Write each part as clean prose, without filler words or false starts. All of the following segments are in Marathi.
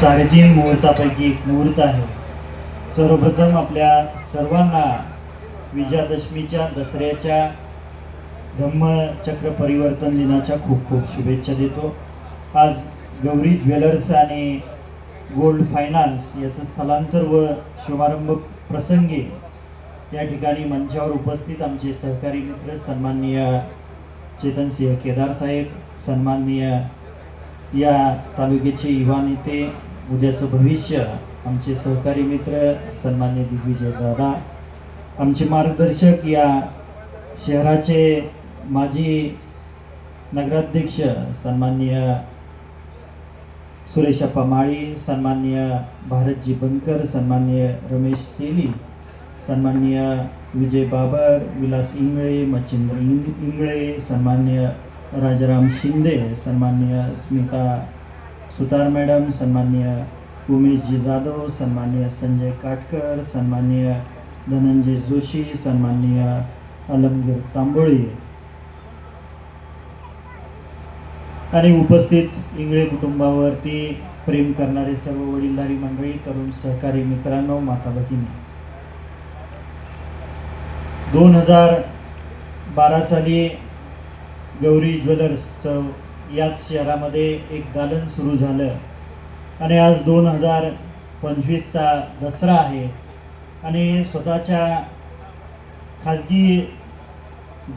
साडेतीन मुहूर्तापैकी एक मुहूर्त आहे। सर्वप्रथम आपल्या सर्वांना विजयादशमीच्या दसऱ्याच्या धम्मचक्र परिवर्तन दिनाच्या खूप खूप शुभेच्छा देतो। आज गौरी ज्वेलर्स आणि गोल्ड फायनान्स याचं स्थलांतर व शुभारंभ प्रसंगी या ठिकाणी मंचावर उपस्थित आमचे सहकारी मित्र सन्माननीय चेतनसिंह केदार साहेब, सन्माननीय या तालुक्याचे युवा नेते, उद्याचं भविष्य आमचे सहकारी मित्र सन्माननीय दिग्विजय दादा, आमचे मार्गदर्शक या शहराचे माजी नगराध्यक्ष सन्माननीय सुरेशप्पा माळी, सन्माननीय भारतजी बनकर, सन्माननीय रमेश तेली, सन्माननीय विजय बाबर, विलास इंगळे, मच्छिंद्र इंगळे, सन्माननीय राजाराम शिंदे, सन्माननीय स्मिता सुतार मॅडम, सन्माननीय उमेशजी जाधव, सन्माननीय संजय काटकर, सन्माननीय धनंजय जोशी, सन्माननीय अलमगीर तांबोळी आणि उपस्थित इंगळे कुटुंबावरती प्रेम करणारे सर्व वडीलधारी मंडळी, तरुण सहकारी मित्रांनो, माता भगिनी, 2012 साली गौरी ज्वेलर्सचं याच शहरामध्ये एक दालन सुरू झालं आणि आज 2025चा दसरा आहे आणि स्वतःच्या खाजगी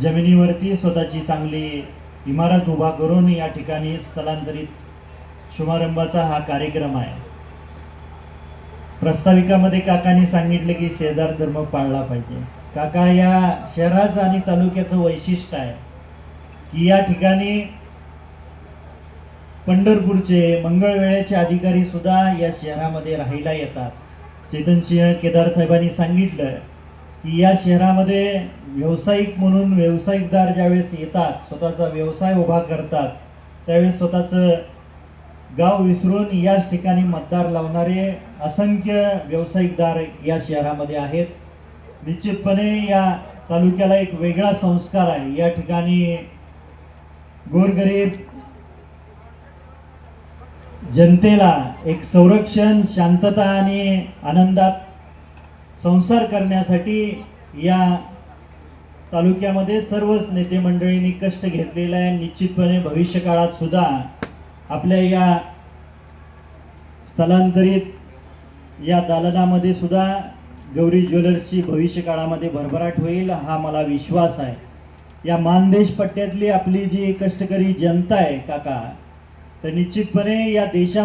जमिनीवरती स्वतःची चांगली इमारत उभा करून या ठिकाणी स्थलांतरित शुभारंभाचा हा कार्यक्रम आहे। प्रस्ताविकामध्ये काकांनी सांगितले की शेजार धर्म पाळला पाहिजे। काका, या शहराचं आणि तालुक्याचं वैशिष्ट्य आहे की या ठिकाणी पंढरपूरचे मंगळवेळेचे अधिकारी सुद्धा या शहरामध्ये राहायला येतात। चेतनसिंह केदार साहेबांनी सांगितलं की या शहरामध्ये व्यावसायिक म्हणून व्यावसायिकदार ज्यावेळेस येतात, स्वतःचा व्यवसाय उभा करतात, त्यावेळेस स्वतःचं गाव विसरून याच ठिकाणी मतदार लावणारे असंख्य व्यावसायिकदार या शहरामध्ये आहेत। निश्चितपणे या तालुक्याला एक वेगळा संस्कार आहे। या ठिकाणी गोरगरीब जनतेला एक संरक्षण, शांतता आणि आनंदात संसार करण्यासाठी या तालुक्यामध्ये सर्वच नेते मंडळींनी कष्ट घेतलेले आहे। निश्चितपणे भविष्य काळात सुद्धा आपल्या या स्थलांतरित या दालनामध्ये सुद्धा गौरी ज्वेलर्सची भविष्य काळामध्ये भरभराट होईल, हा मला विश्वास आहे। या मानदेश पट्ट्यातली आपली जी कष्टकरी जनता आहे काका, तर निश्चितपणे या देशा